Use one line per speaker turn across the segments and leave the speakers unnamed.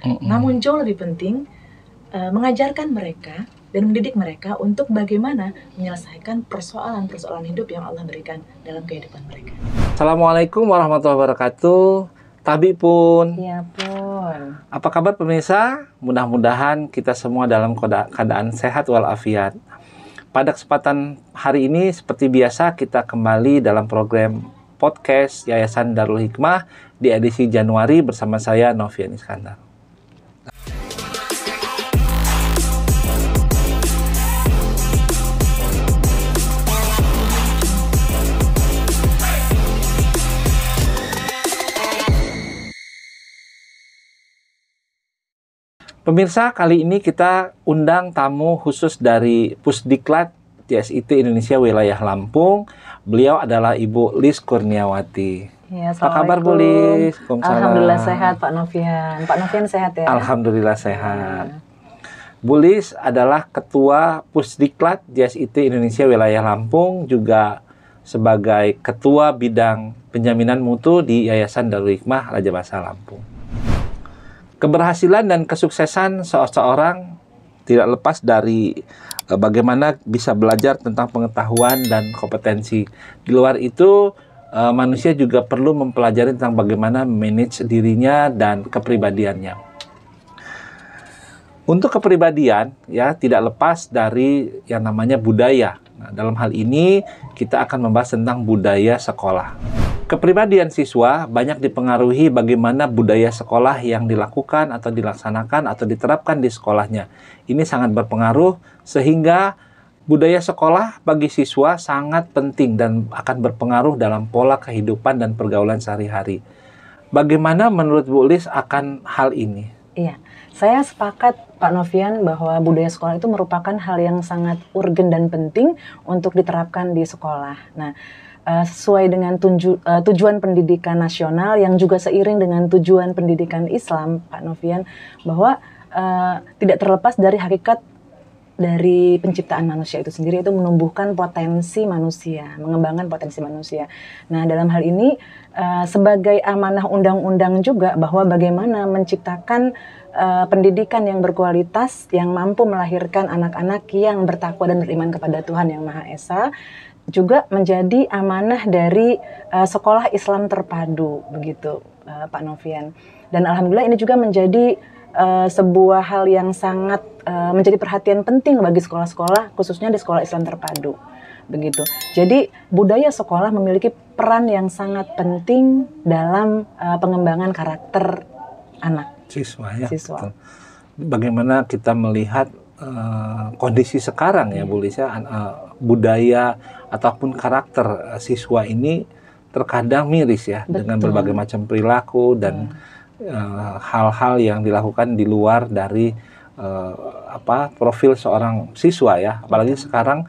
Namun jauh lebih penting mengajarkan mereka dan mendidik mereka untuk bagaimana menyelesaikan persoalan-persoalan hidup yang Allah berikan dalam kehidupan mereka.
Assalamualaikum warahmatullahi wabarakatuh. Tabi pun.
Ya pun.
Apa kabar pemirsa? Mudah-mudahan kita semua dalam keadaan sehat walafiat. Pada kesempatan hari ini seperti biasa kita kembali dalam program podcast Yayasan Darul Hikmah di edisi Januari bersama saya Novian Iskandar. Pemirsa, kali ini kita undang tamu khusus dari Pusdiklat JSIT Indonesia Wilayah Lampung. Beliau adalah Ibu Lis Kurniawati.
Ya,
apa kabar Bu Lis?
Alhamdulillah sehat Pak Novian. Pak Novian sehat ya?
Alhamdulillah sehat. Bu Lis adalah Ketua Pusdiklat JSIT Indonesia Wilayah Lampung, juga sebagai Ketua Bidang Penjaminan Mutu di Yayasan Darul Hikmah Raja Basa Lampung. Keberhasilan dan kesuksesan seseorang tidak lepas dari bagaimana bisa belajar tentang pengetahuan dan kompetensi. Di luar itu, manusia juga perlu mempelajari tentang bagaimana manage dirinya dan kepribadiannya. Untuk kepribadian, ya, tidak lepas dari yang namanya budaya. Nah, dalam hal ini, kita akan membahas tentang budaya sekolah. Kepribadian siswa banyak dipengaruhi bagaimana budaya sekolah yang dilakukan atau dilaksanakan atau diterapkan di sekolahnya. Ini sangat berpengaruh sehingga budaya sekolah bagi siswa sangat penting dan akan berpengaruh dalam pola kehidupan dan pergaulan sehari-hari. Bagaimana menurut Bu Lis akan hal ini?
Iya, saya sepakat Pak Novian bahwa budaya sekolah itu merupakan hal yang sangat urgen dan penting untuk diterapkan di sekolah. Nah, sesuai dengan tujuan pendidikan nasional yang juga seiring dengan tujuan pendidikan Islam, Pak Novian, bahwa tidak terlepas dari hakikat dari penciptaan manusia itu sendiri, itu menumbuhkan potensi manusia, mengembangkan potensi manusia. Nah, dalam hal ini sebagai amanah undang-undang juga bahwa bagaimana menciptakan pendidikan yang berkualitas, yang mampu melahirkan anak-anak yang bertakwa dan beriman kepada Tuhan Yang Maha Esa, juga menjadi amanah dari sekolah Islam terpadu, begitu Pak Novian. Dan alhamdulillah ini juga menjadi sebuah hal yang sangat menjadi perhatian penting bagi sekolah-sekolah, khususnya di sekolah Islam terpadu, begitu. Jadi budaya sekolah memiliki peran yang sangat penting dalam pengembangan karakter anak
siswa. Ya,
siswa.
Bagaimana kita melihat kondisi sekarang ya Bu Lis, budaya ataupun karakter siswa ini terkadang miris ya. Betul. Dengan berbagai macam perilaku dan hal-hal yang dilakukan di luar dari profil seorang siswa ya. Apalagi sekarang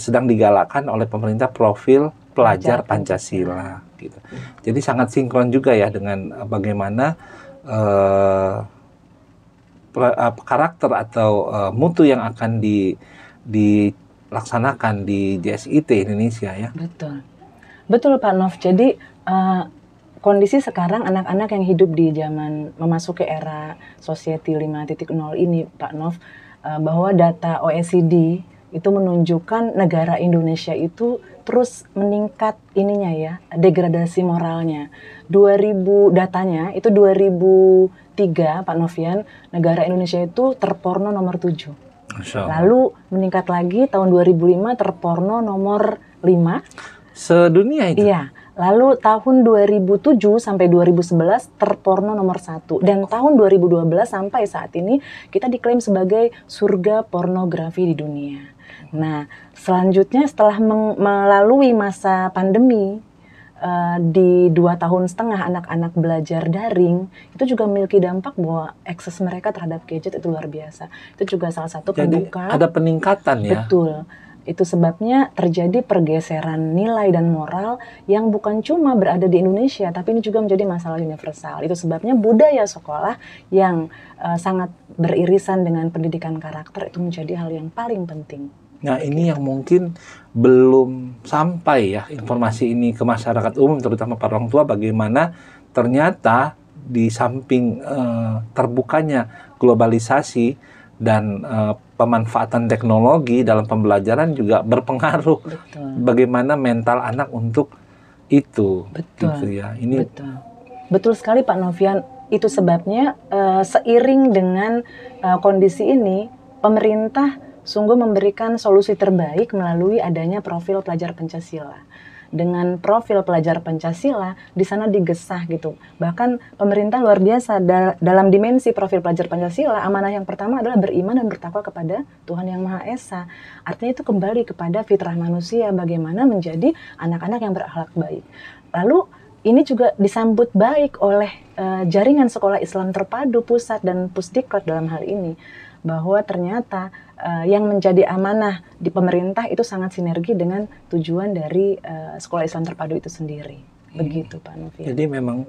sedang digalakkan oleh pemerintah profil pelajar Pancasila gitu. Jadi sangat sinkron juga ya dengan bagaimana karakter atau mutu yang akan dilaksanakan di JSIT Indonesia ya.
Betul Pak Nov. Jadi kondisi sekarang anak-anak yang hidup di zaman memasuki era Society 5.0 ini Pak Nov, bahwa data OECD itu menunjukkan negara Indonesia itu terus meningkat degradasi moralnya. 2000 datanya itu 2003 Pak Novian, negara Indonesia itu terporno nomor 7. Lalu meningkat lagi tahun 2005 terporno nomor 5.
Sedunia itu?
Iya. Lalu tahun 2007 sampai 2011 terporno nomor 1. Dan tahun 2012 sampai saat ini kita diklaim sebagai surga pornografi di dunia. Nah, selanjutnya setelah melalui masa pandemi, di 2,5 tahun anak-anak belajar daring, itu juga memiliki dampak bahwa akses mereka terhadap gadget itu luar biasa. Itu juga salah satu pembuka.
Jadi ada peningkatan ya?
Betul. Itu sebabnya terjadi pergeseran nilai dan moral yang bukan cuma berada di Indonesia, tapi ini juga menjadi masalah universal. Itu sebabnya budaya sekolah yang sangat beririsan dengan pendidikan karakter itu menjadi hal yang paling penting.
Nah, ini yang mungkin belum sampai ya informasi ini ke masyarakat umum, terutama para orang tua, bagaimana ternyata di samping terbukanya globalisasi dan pemanfaatan teknologi dalam pembelajaran juga berpengaruh.
Betul.
Bagaimana mental anak untuk itu.
Betul.
Gitu ya. Ini
Betul sekali Pak Novian. Itu sebabnya seiring dengan kondisi ini, pemerintah sungguh memberikan solusi terbaik melalui adanya profil pelajar Pancasila. Dengan profil pelajar Pancasila, di sana digesah gitu. Bahkan pemerintah luar biasa dalam dimensi profil pelajar Pancasila, amanah yang pertama adalah beriman dan bertakwa kepada Tuhan Yang Maha Esa. Artinya itu kembali kepada fitrah manusia, bagaimana menjadi anak-anak yang berakhlak baik. Lalu ini juga disambut baik oleh jaringan sekolah Islam terpadu pusat dan Pusdiklat dalam hal ini, bahwa ternyata yang menjadi amanah di pemerintah itu sangat sinergi dengan tujuan dari sekolah Islam terpadu itu sendiri. Begitu Pak Novian.
Jadi memang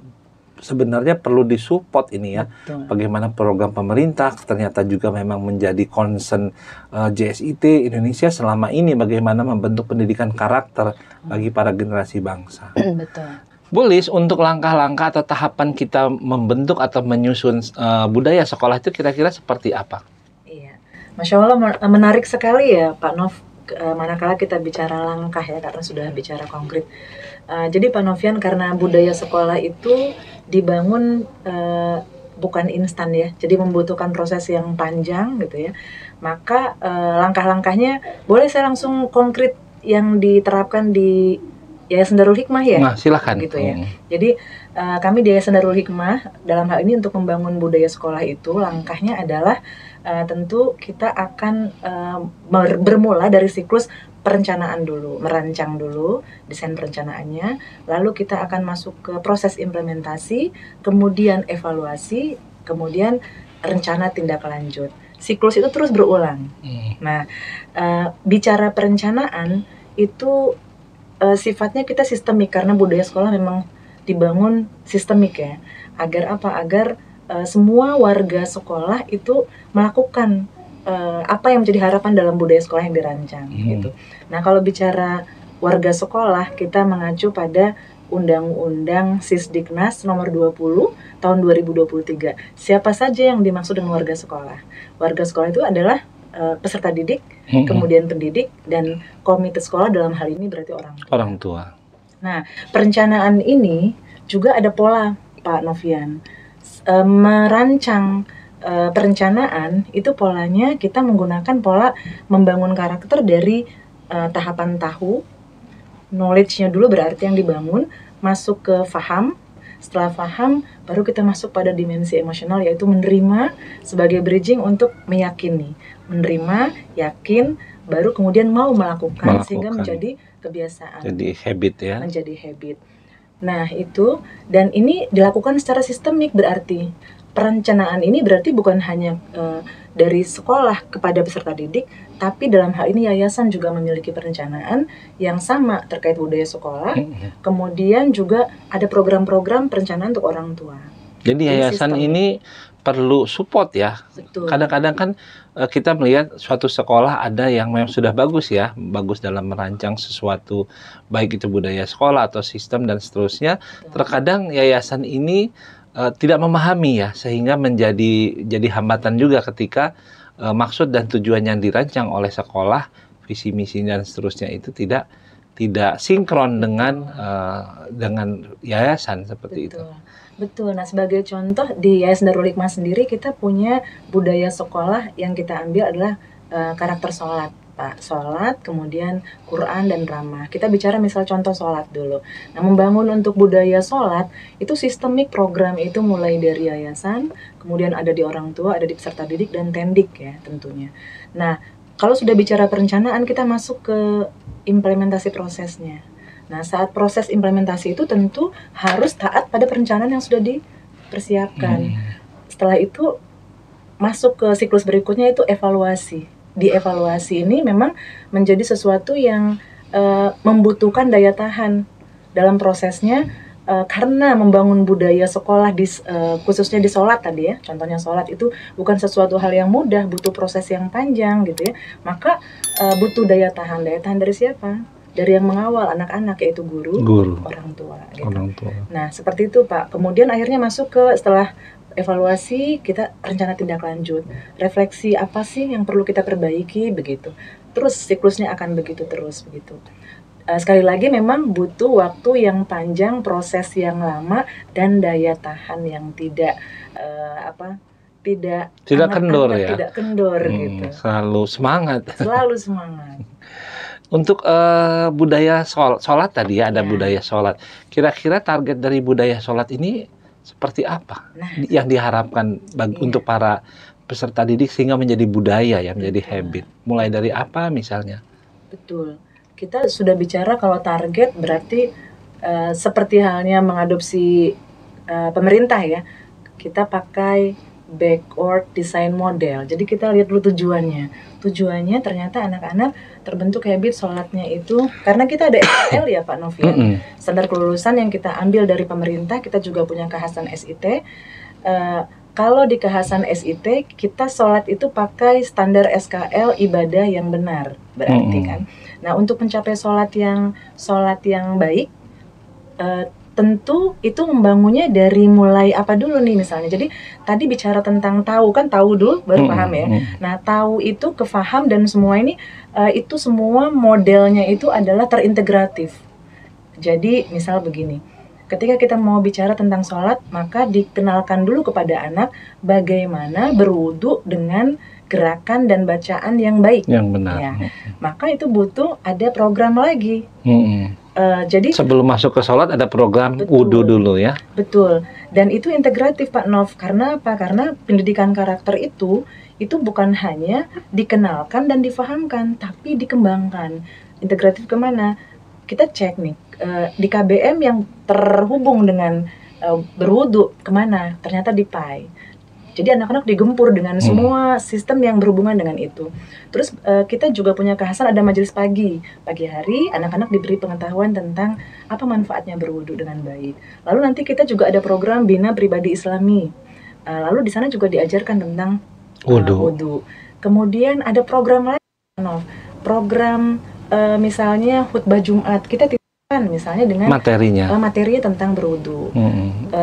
sebenarnya perlu disupport ini ya.
Betul.
Bagaimana program pemerintah ternyata juga memang menjadi concern JSIT Indonesia selama ini, bagaimana membentuk pendidikan karakter bagi para generasi bangsa.
Betul.
Bu Lis, untuk langkah-langkah atau tahapan kita membentuk atau menyusun budaya sekolah itu kira-kira seperti apa?
Iya, Masya Allah menarik sekali ya Pak Nov, manakala kita bicara langkah ya, karena sudah bicara konkret. Jadi Pak Novian, karena budaya sekolah itu dibangun bukan instan ya, jadi membutuhkan proses yang panjang gitu ya. Maka langkah-langkahnya boleh saya langsung konkret yang diterapkan di Yayasan Darul Hikmah ya?
Nah, silakan.
Gitu ya. Jadi kami di Yayasan Darul Hikmah dalam hal ini untuk membangun budaya sekolah itu, langkahnya adalah tentu kita akan bermula dari siklus perencanaan dulu, merancang dulu desain perencanaannya, lalu kita akan masuk ke proses implementasi, kemudian evaluasi, kemudian rencana tindak lanjut. Siklus itu terus berulang. Nah, bicara perencanaan itu sifatnya kita sistemik, karena budaya sekolah memang dibangun sistemik ya. Agar apa? Agar semua warga sekolah itu melakukan apa yang menjadi harapan dalam budaya sekolah yang dirancang gitu. Nah, kalau bicara warga sekolah, kita mengacu pada Undang-Undang Sisdiknas nomor 20 tahun 2023. Siapa saja yang dimaksud dengan warga sekolah? Warga sekolah itu adalah peserta didik, kemudian pendidik, dan komite sekolah, dalam hal ini berarti orang tua. Nah, perencanaan ini juga ada pola Pak Novian. Merancang perencanaan itu polanya kita menggunakan pola membangun karakter dari tahapan tahu, knowledge-nya dulu berarti yang dibangun, masuk ke faham. Setelah paham, baru kita masuk pada dimensi emosional, yaitu menerima sebagai bridging untuk meyakini. Menerima, yakin, baru kemudian mau melakukan. Sehingga menjadi kebiasaan.
Jadi habit ya.
Menjadi habit. Nah itu, dan ini dilakukan secara sistemik, berarti perencanaan ini berarti bukan hanya dari sekolah kepada peserta didik, tapi dalam hal ini yayasan juga memiliki perencanaan yang sama terkait budaya sekolah. Kemudian juga ada program-program perencanaan untuk orang tua.
Jadi yayasan ini perlu support ya. Kadang-kadang kan kita melihat suatu sekolah ada yang memang sudah bagus ya, bagus dalam merancang sesuatu, baik itu budaya sekolah atau sistem dan seterusnya. Terkadang yayasan ini tidak memahami ya, sehingga jadi hambatan juga ketika maksud dan tujuan yang dirancang oleh sekolah, visi misi dan seterusnya itu tidak sinkron dengan yayasan seperti itu.
Betul. Nah, sebagai contoh di Yayasan Darul Hikmah sendiri kita punya budaya sekolah yang kita ambil adalah karakter sholat, Pak. Sholat, kemudian Quran dan ramah. Kita bicara misal contoh sholat dulu. Nah, membangun untuk budaya sholat itu sistemik, program itu mulai dari yayasan, kemudian ada di orang tua, ada di peserta didik dan tendik ya tentunya. Nah, kalau sudah bicara perencanaan, kita masuk ke implementasi prosesnya. Nah, saat proses implementasi itu tentu harus taat pada perencanaan yang sudah dipersiapkan. Setelah itu masuk ke siklus berikutnya, itu evaluasi. Di evaluasi ini memang menjadi sesuatu yang membutuhkan daya tahan dalam prosesnya, karena membangun budaya sekolah khususnya di sholat tadi ya, contohnya sholat itu bukan sesuatu hal yang mudah, butuh proses yang panjang gitu ya. Maka butuh daya tahan. Daya tahan dari siapa? dari yang mengawal anak-anak, yaitu guru, orang tua. Gitu.
Orang tua.
Nah, seperti itu Pak. Kemudian akhirnya masuk ke setelah evaluasi, kita rencana tindak lanjut. Refleksi apa sih yang perlu kita perbaiki, begitu. Terus siklusnya akan begitu terus, begitu. Sekali lagi memang butuh waktu yang panjang, proses yang lama, dan daya tahan yang tidak
kendor ya.
Tidak kendor gitu.
Selalu semangat.
Selalu semangat.
Untuk budaya sholat tadi ya, ada budaya sholat. Kira-kira target dari budaya sholat ini seperti apa yang diharapkan untuk para peserta didik sehingga menjadi budaya ya, menjadi habit? Mulai dari apa misalnya?
Betul. Kita sudah bicara kalau target berarti seperti halnya mengadopsi pemerintah ya. Kita pakai backward design model. Jadi kita lihat dulu tujuannya. Tujuannya ternyata anak-anak terbentuk habit sholatnya itu karena kita ada SKL ya Pak Novian. Standar kelulusan yang kita ambil dari pemerintah, kita juga punya kekhasan SIT. Kalau di kekhasan SIT kita sholat itu pakai standar SKL ibadah yang benar, berarti kan. Nah, untuk mencapai sholat yang baik, tentu itu membangunnya dari mulai apa dulu nih misalnya. Jadi tadi bicara tentang tahu kan, tahu dulu baru paham ya. Nah, tahu itu kefaham dan semua ini itu semua modelnya itu adalah terintegratif. Jadi misal begini, ketika kita mau bicara tentang sholat, maka dikenalkan dulu kepada anak bagaimana berwudu dengan gerakan dan bacaan yang baik.
Yang benar.
Ya. Maka itu butuh ada program lagi. Jadi
sebelum masuk ke sholat ada program wudu dulu ya.
Betul. Dan itu integratif Pak Nov. Karena apa? Karena pendidikan karakter itu bukan hanya dikenalkan dan difahamkan, tapi dikembangkan. Integratif kemana? Kita cek nih di KBM yang terhubung dengan berwudu kemana? Ternyata di PAI. Jadi anak-anak digempur dengan semua sistem yang berhubungan dengan itu. Terus kita juga punya kekhasan ada majelis pagi. Pagi hari anak-anak diberi pengetahuan tentang apa manfaatnya berwudu dengan baik. Lalu nanti kita juga ada program Bina Pribadi Islami. Lalu di sana juga diajarkan tentang wudu. Kemudian ada program lain, program misalnya khutbah Jumat. Kita misalnya dengan materinya tentang berwudu.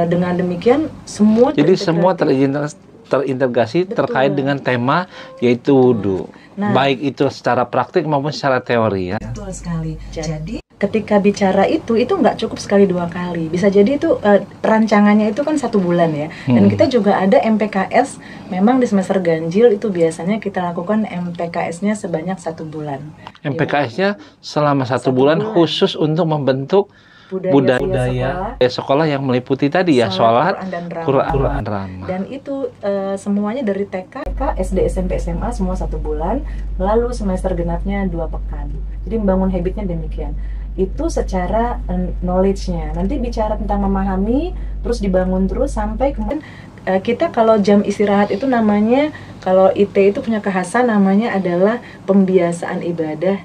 Dengan demikian semua
jadi semua terintegrasi. Betul. Terkait dengan tema yaitu wudu. Nah, baik itu secara praktik maupun secara teori ya.
Betul sekali. Jadi ketika bicara itu nggak cukup sekali 2 kali. Bisa jadi itu rancangannya itu kan 1 bulan ya. Dan kita juga ada MPKS. Memang di semester ganjil itu biasanya kita lakukan MPKS-nya sebanyak 1 bulan.
MPKS-nya selama 1 bulan khusus untuk membentuk budaya sekolah yang meliputi tadi ya, sholat, Quran ramah.
Dan itu semuanya dari TK, SD, SMP, SMA semua 1 bulan. Lalu semester genapnya 2 pekan. Jadi membangun habitnya demikian. Itu secara knowledge-nya. Nanti bicara tentang memahami, terus dibangun terus sampai kemudian kita kalau jam istirahat itu namanya, kalau IT itu punya kekhasan namanya adalah pembiasaan ibadah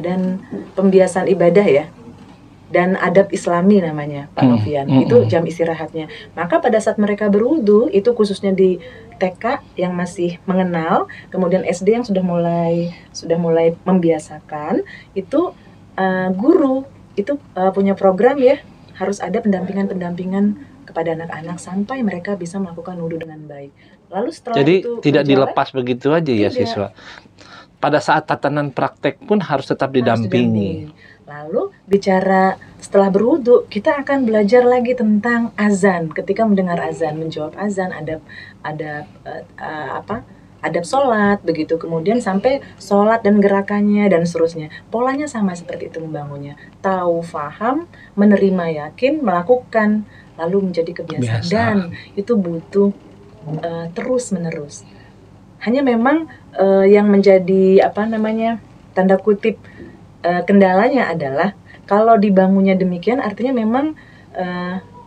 dan pembiasaan ibadah ya. Dan adab Islami namanya Pak Novian. Itu jam istirahatnya. Maka pada saat mereka berwudu, itu khususnya di TK yang masih mengenal, kemudian SD yang sudah mulai membiasakan, itu guru itu punya program ya, harus ada pendampingan kepada anak-anak sampai mereka bisa melakukan wudu dengan baik. Lalu setelah
jadi
itu
tidak dilepas begitu aja ya siswa. Pada saat tatanan praktek pun harus tetap didampingi.
Lalu bicara setelah berwudu, kita akan belajar lagi tentang azan. Ketika mendengar azan, menjawab azan, adab sholat, begitu. Kemudian sampai sholat dan gerakannya dan seterusnya. Polanya sama seperti itu membangunnya. Tahu, faham, menerima, yakin, melakukan, lalu menjadi kebiasaan. Dan itu butuh terus-menerus. Hanya memang yang menjadi tanda kutip kendalanya adalah kalau dibangunnya demikian, artinya memang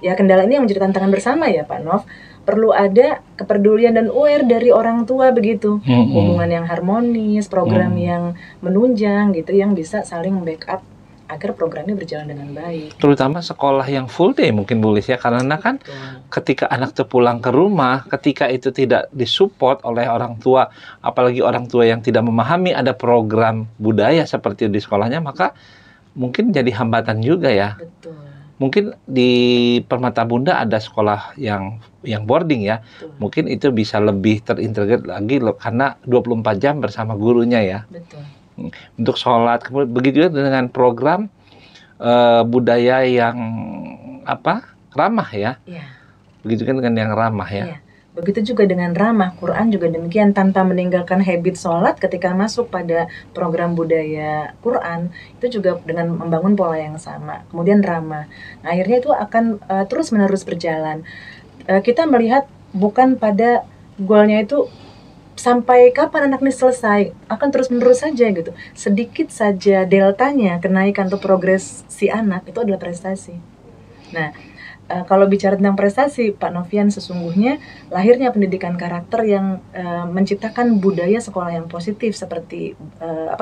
ya kendala ini yang menjadi tantangan bersama ya Pak Nov. Perlu ada kepedulian dan aware dari orang tua begitu. Hubungan yang harmonis, program yang menunjang gitu, yang bisa saling backup agar programnya berjalan dengan baik.
Terutama sekolah yang full day mungkin Bu Lis ya, karena kan ketika anak itu pulang ke rumah, ketika itu tidak disupport oleh orang tua, apalagi orang tua yang tidak memahami ada program budaya seperti di sekolahnya, maka mungkin jadi hambatan juga ya.
Betul.
Mungkin di Permata Bunda ada sekolah yang boarding ya.
Betul.
Mungkin itu bisa lebih terintegrate lagi karena 24 jam bersama gurunya ya.
Betul.
Untuk sholat, kemudian begitu juga dengan program budaya yang ramah ya.
Iya.
Begitu kan dengan yang ramah ya.
Iya. Begitu juga dengan ramah, Quran juga demikian, tanpa meninggalkan habit sholat ketika masuk pada program budaya Quran, itu juga dengan membangun pola yang sama. Kemudian ramah. Nah, akhirnya itu akan terus-menerus berjalan. Kita melihat bukan pada goalnya itu sampai kapan anak ini selesai, akan terus-menerus saja gitu. Sedikit saja deltanya, kenaikan atau progres si anak, itu adalah prestasi. Nah, kalau bicara tentang prestasi, Pak Novian, sesungguhnya lahirnya pendidikan karakter yang menciptakan budaya sekolah yang positif, seperti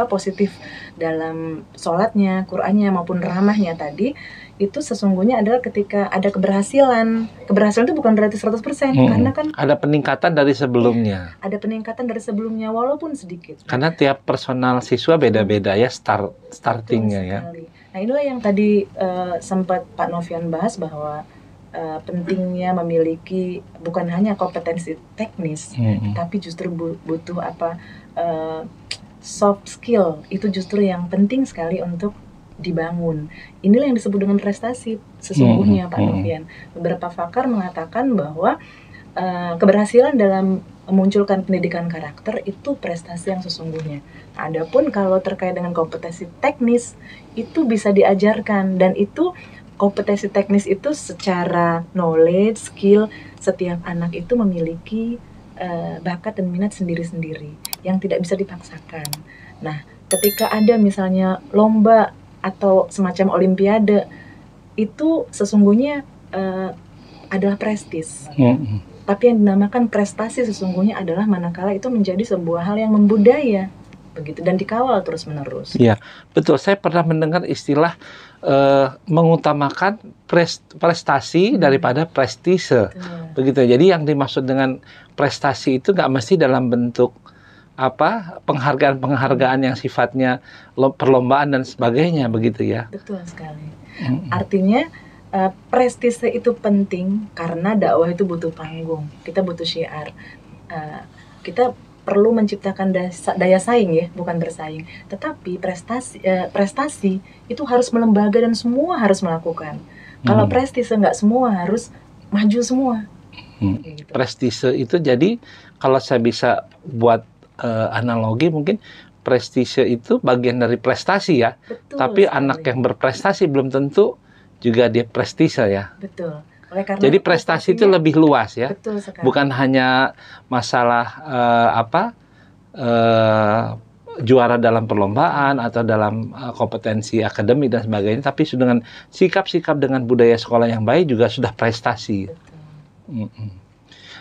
positif dalam sholatnya, Qur'annya maupun ramahnya tadi, itu sesungguhnya adalah ketika ada keberhasilan. Keberhasilan itu bukan berarti 100%, karena kan
ada peningkatan dari sebelumnya.
Ada peningkatan dari sebelumnya walaupun sedikit.
Karena tiap personal siswa beda-beda ya startingnya ya.
Nah, inilah yang tadi sempat Pak Novian bahas bahwa pentingnya memiliki bukan hanya kompetensi teknis, tapi justru butuh soft skill. Itu justru yang penting sekali untuk dibangun. Inilah yang disebut dengan prestasi sesungguhnya, Pak Novian. Beberapa pakar mengatakan bahwa keberhasilan dalam memunculkan pendidikan karakter itu prestasi yang sesungguhnya. Adapun kalau terkait dengan kompetensi teknis, itu bisa diajarkan, dan itu kompetensi teknis itu secara knowledge, skill, setiap anak itu memiliki bakat dan minat sendiri-sendiri yang tidak bisa dipaksakan. Nah, ketika ada misalnya lomba atau semacam olimpiade, itu sesungguhnya adalah prestis. Tapi yang dinamakan prestasi sesungguhnya adalah manakala itu menjadi sebuah hal yang membudaya, begitu, dan dikawal terus-menerus.
Iya, betul. Saya pernah mendengar istilah mengutamakan prestasi daripada prestise. Begitu. Jadi yang dimaksud dengan prestasi itu nggak mesti dalam bentuk penghargaan-penghargaan yang sifatnya perlombaan dan sebagainya, begitu ya.
Betul sekali. Artinya prestise itu penting karena dakwah itu butuh panggung. Kita butuh syiar. Kita perlu menciptakan daya saing ya, bukan bersaing. Tetapi prestasi itu harus melembaga dan semua harus melakukan. Kalau prestise nggak semua harus maju semua. Gitu.
Prestise itu jadi kalau saya bisa buat analogi, mungkin prestise itu bagian dari prestasi ya.
Betul,
tapi sekali. Anak yang berprestasi belum tentu juga dia prestise ya.
Betul.
Jadi prestasi itu lebih luas ya.
Betul sekali.
Bukan hanya masalah juara dalam perlombaan atau dalam kompetensi akademik dan sebagainya, tapi dengan sikap-sikap dengan budaya sekolah yang baik juga sudah prestasi.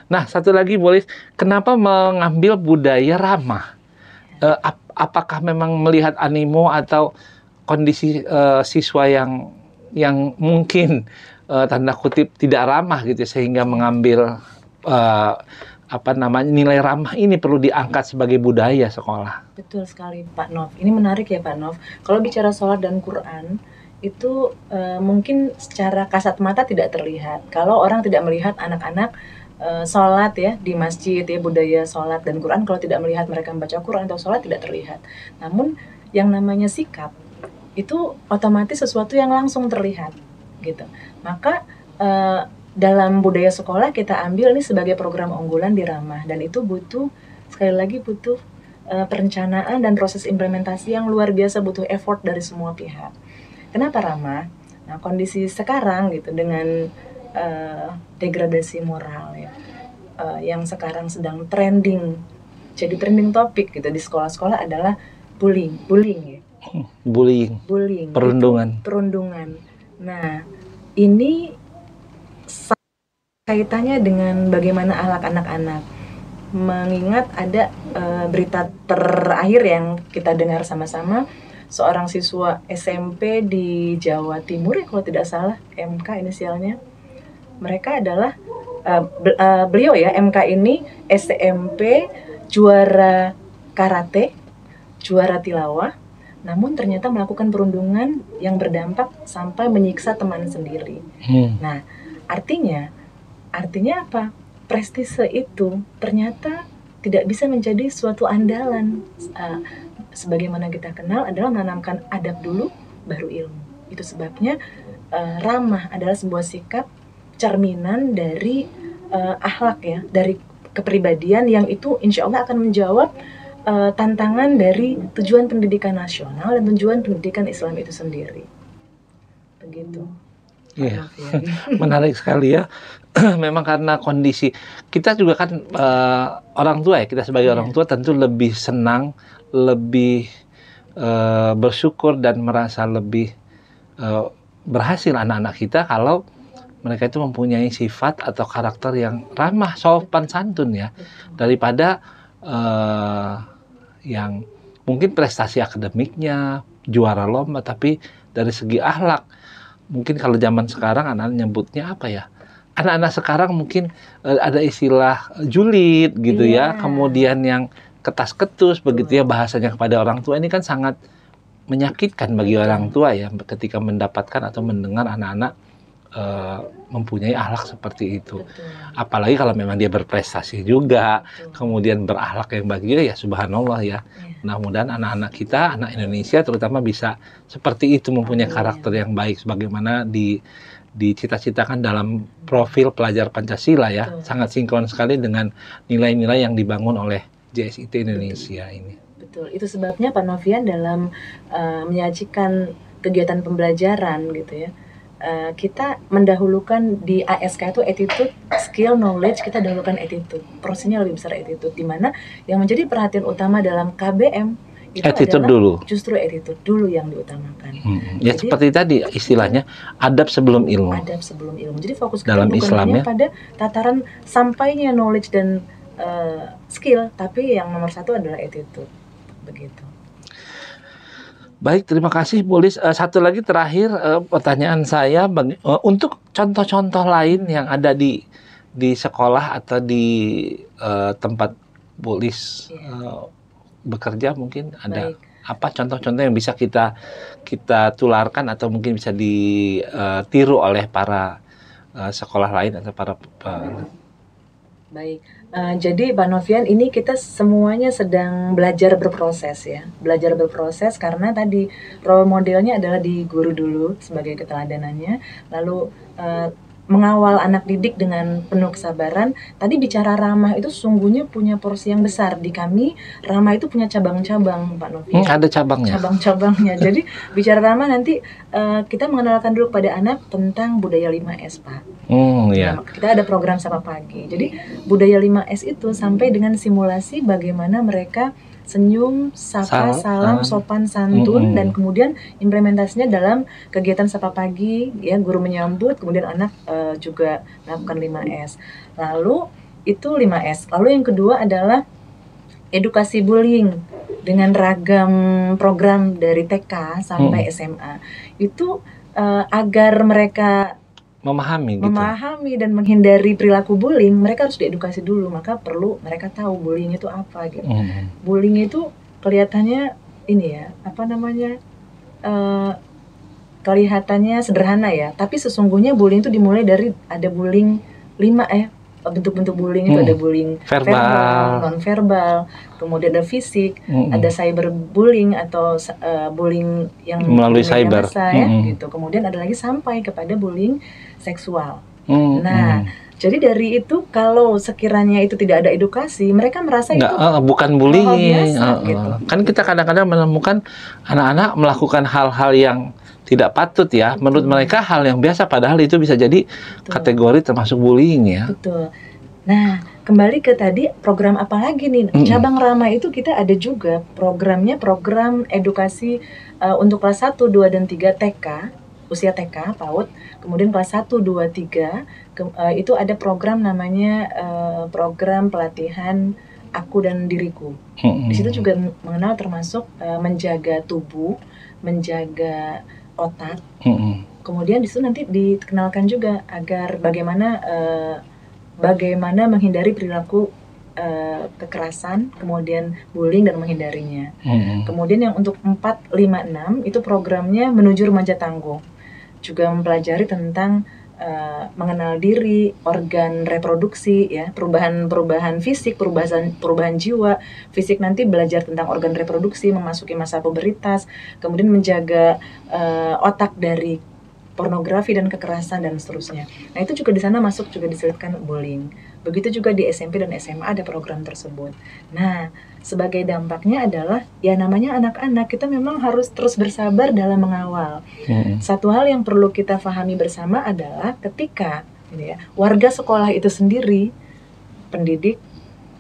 Nah, satu lagi boleh, kenapa mengambil budaya ramah? Apakah memang melihat animo atau kondisi siswa yang mungkin tanda kutip tidak ramah gitu, sehingga mengambil nilai ramah ini perlu diangkat sebagai budaya sekolah.
Betul sekali, Pak Nov. Ini menarik ya, Pak Nov. Kalau bicara sholat dan Quran itu mungkin secara kasat mata tidak terlihat. Kalau orang tidak melihat anak-anak sholat ya di masjid ya, budaya sholat dan Quran, kalau tidak melihat mereka membaca Quran atau sholat tidak terlihat. Namun yang namanya sikap itu otomatis sesuatu yang langsung terlihat gitu. Maka dalam budaya sekolah kita ambil ini sebagai program unggulan di Ramah, dan itu butuh sekali lagi perencanaan dan proses implementasi yang luar biasa, butuh effort dari semua pihak. Kenapa Ramah? Nah, kondisi sekarang gitu dengan degradasi moral ya, yang sekarang sedang trending, jadi trending topik gitu di sekolah-sekolah adalah bullying ya. Bullying. Perundungan. Nah, ini kaitannya dengan bagaimana akhlak anak-anak. Mengingat ada berita terakhir yang kita dengar sama-sama, seorang siswa SMP di Jawa Timur ya kalau tidak salah, MK inisialnya. Mereka adalah beliau ya, MK ini SMP juara karate, juara tilawah, namun ternyata melakukan perundungan yang berdampak sampai menyiksa teman sendiri. Nah, artinya apa? Prestise itu ternyata tidak bisa menjadi suatu andalan. Sebagaimana kita kenal adalah menanamkan adab dulu, baru ilmu. Itu sebabnya ramah adalah sebuah sikap cerminan dari akhlak ya, dari kepribadian yang itu insya Allah akan menjawab tantangan dari tujuan pendidikan nasional dan tujuan pendidikan Islam itu sendiri. Begitu.
Iya, menarik sekali ya. Memang karena kondisi kita juga kan orang tua ya, kita sebagai orang tua tentu lebih senang, lebih bersyukur dan merasa lebih berhasil anak-anak kita kalau mereka itu mempunyai sifat atau karakter yang ramah, sopan santun ya, daripada yang mungkin prestasi akademiknya juara lomba, tapi dari segi akhlak mungkin kalau zaman sekarang anak-anak nyebutnya apa ya? Anak-anak sekarang mungkin ada istilah julid gitu ya, kemudian yang ketas-ketus begitu ya bahasanya kepada orang tua. Ini kan sangat menyakitkan bagi orang tua ya ketika mendapatkan atau mendengar anak-anak mempunyai akhlak seperti itu. Apalagi kalau memang dia berprestasi juga, kemudian berakhlak yang baik juga ya subhanallah ya. Mudah-mudahan anak-anak kita, anak Indonesia terutama bisa seperti itu, mempunyai karakter yang baik sebagaimana dicita-citakan dalam profil pelajar Pancasila ya. Sangat sinkron sekali dengan nilai-nilai yang dibangun oleh JSIT Indonesia ini.
Betul, itu sebabnya Pak Novian dalam menyajikan kegiatan pembelajaran gitu ya, kita mendahulukan di ASK itu attitude, skill, knowledge, kita dahulukan attitude. Prosesnya lebih besar attitude, di mana yang menjadi perhatian utama dalam KBM itu
attitude
adalah
dulu.
Justru attitude dulu yang diutamakan.
Ya, jadi, seperti tadi istilahnya adab sebelum ilmu.
Adab sebelum ilmu. Jadi fokus kita
dalam
bukan
Islam,
hanya
ya,
pada tataran sampainya knowledge dan skill, tapi yang nomor satu adalah attitude. Begitu.
Baik, terima kasih Bu Lis. Satu lagi terakhir pertanyaan saya, untuk contoh-contoh lain yang ada di sekolah atau di tempat Bu Lis bekerja, mungkin ada apa contoh-contoh yang bisa kita tularkan atau mungkin bisa ditiru oleh para sekolah lain atau para
Baik, jadi Pak Novian, ini kita semuanya sedang belajar berproses ya. Belajar berproses karena tadi role modelnya adalah di guru dulu sebagai keteladanannya. Lalu mengawal anak didik dengan penuh kesabaran. Tadi bicara ramah itu sungguhnya punya porsi yang besar. Di kami, ramah itu punya cabang-cabang Pak Novian.
Ada cabangnya?
Cabang-cabangnya. Jadi bicara ramah nanti kita mengenalkan dulu pada anak tentang budaya 5S Pak.
Iya.
Nah, kita ada program Sapa Pagi. Jadi budaya 5S itu sampai dengan simulasi bagaimana mereka senyum, sapa, salam, sopan, santun, dan kemudian implementasinya dalam kegiatan Sapa Pagi, ya, guru menyambut, kemudian anak juga melakukan 5S. Lalu itu 5S. Lalu yang kedua adalah edukasi bullying dengan ragam program dari TK sampai SMA. Itu agar mereka memahami dan menghindari perilaku bullying, mereka harus diedukasi dulu. Maka perlu mereka tahu bullying itu apa gitu. Bullying itu kelihatannya ini ya, kelihatannya sederhana ya, tapi sesungguhnya bullying itu dimulai dari ada bullying 5 bentuk-bentuk bullying itu ada bullying verbal, non-verbal, kemudian ada fisik, ada cyberbullying atau bullying yang
melalui cyber,
ya, gitu. Kemudian ada lagi sampai kepada bullying seksual. Nah, jadi dari itu kalau sekiranya itu tidak ada edukasi, mereka merasa itu
bukan bullying.
Biasa, gitu.
Kan kita kadang-kadang menemukan anak-anak melakukan hal-hal yang tidak patut ya. Menurut mereka hal yang biasa, padahal itu bisa jadi kategori termasuk bullying ya.
Betul. Nah, kembali ke tadi program apa lagi nih? Cabang ramah itu kita ada juga programnya, program edukasi untuk kelas 1, 2, dan 3 TK, usia TK, PAUD. Kemudian kelas 1, 2, 3 itu ada program namanya program pelatihan aku dan diriku. Di situ juga mengenal termasuk menjaga tubuh, menjaga otak. Kemudian di situ nanti dikenalkan juga agar bagaimana menghindari perilaku kekerasan, kemudian bullying dan menghindarinya. Kemudian yang untuk 4, 5, 6 itu programnya menuju remaja tangguh. Juga mempelajari tentang mengenal diri, organ reproduksi, ya, perubahan fisik, perubahan jiwa. Fisik nanti belajar tentang organ reproduksi, memasuki masa puberitas, kemudian menjaga otak dari pornografi dan kekerasan dan seterusnya. Nah, itu juga di sana masuk juga diselipkan bullying. Begitu juga di SMP dan SMA ada program tersebut. Nah, sebagai dampaknya adalah ya namanya anak-anak, kita memang harus terus bersabar dalam mengawal. Satu hal yang perlu kita pahami bersama adalah ketika ya, warga sekolah itu sendiri, pendidik,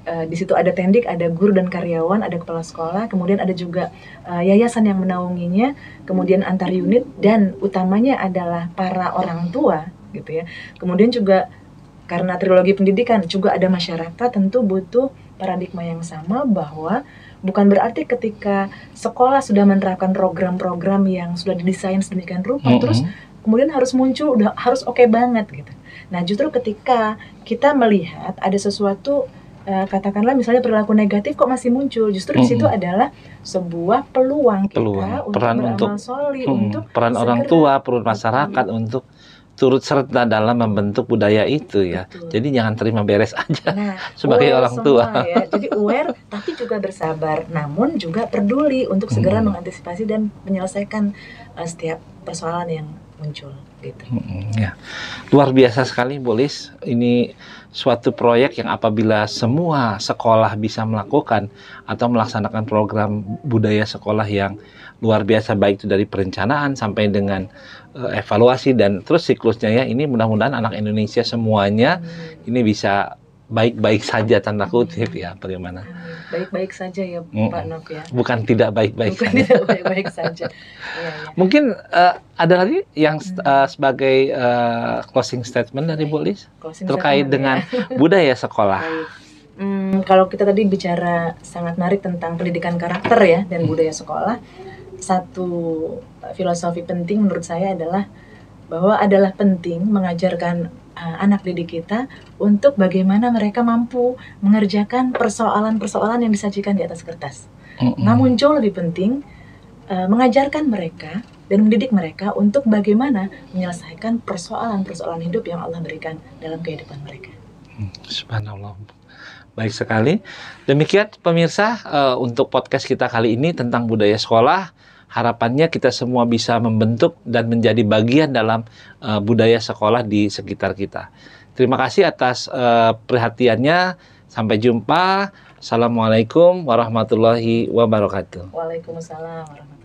di situ ada tendik, ada guru dan karyawan, ada kepala sekolah, kemudian ada juga yayasan yang menaunginya, kemudian antar unit, dan utamanya adalah para orang tua, gitu ya. Kemudian juga karena trilogi pendidikan juga ada masyarakat, tentu butuh paradigma yang sama, bahwa bukan berarti ketika sekolah sudah menerapkan program-program yang sudah didesain sedemikian rupa, terus kemudian harus muncul, udah harus oke banget gitu. Nah, justru ketika kita melihat ada sesuatu, katakanlah misalnya perilaku negatif kok masih muncul, justru di situ adalah sebuah peluang kita untuk beramal solih, untuk
peran orang tua, peran masyarakat untuk turut serta dalam membentuk budaya itu ya.
Betul.
Jadi jangan terima beres aja
aware
sebagai orang tua.
Ya. Jadi aware tapi juga bersabar, namun juga peduli untuk segera mengantisipasi dan menyelesaikan setiap persoalan yang muncul gitu.
Ya. Luar biasa sekali, Bolis. Ini suatu proyek yang apabila semua sekolah bisa melakukan atau melaksanakan program budaya sekolah yang luar biasa, baik itu dari perencanaan sampai dengan evaluasi dan terus siklusnya ya, ini mudah-mudahan anak Indonesia semuanya ini bisa baik-baik saja, tanda kutip ya, bagaimana?
Baik-baik saja ya Pak Nov ya.
Bukan tidak baik-baik saja.
Tidak baik-baik saja. Ya.
Mungkin ada lagi yang sebagai closing statement dari Bolis terkait dengan budaya sekolah.
Kalau kita tadi bicara sangat menarik tentang pendidikan karakter ya dan budaya sekolah, satu filosofi penting menurut saya adalah bahwa adalah penting mengajarkan anak didik kita untuk bagaimana mereka mampu mengerjakan persoalan-persoalan yang disajikan di atas kertas. Namun jauh lebih penting mengajarkan mereka dan mendidik mereka untuk bagaimana menyelesaikan persoalan-persoalan hidup yang Allah berikan dalam kehidupan mereka.
Subhanallah. Baik sekali. Demikian pemirsa untuk podcast kita kali ini tentang budaya sekolah. Harapannya kita semua bisa membentuk dan menjadi bagian dalam budaya sekolah di sekitar kita. Terima kasih atas perhatiannya. Sampai jumpa. Assalamualaikum warahmatullahi wabarakatuh.
Waalaikumsalam warahmatullahi wabarakatuh.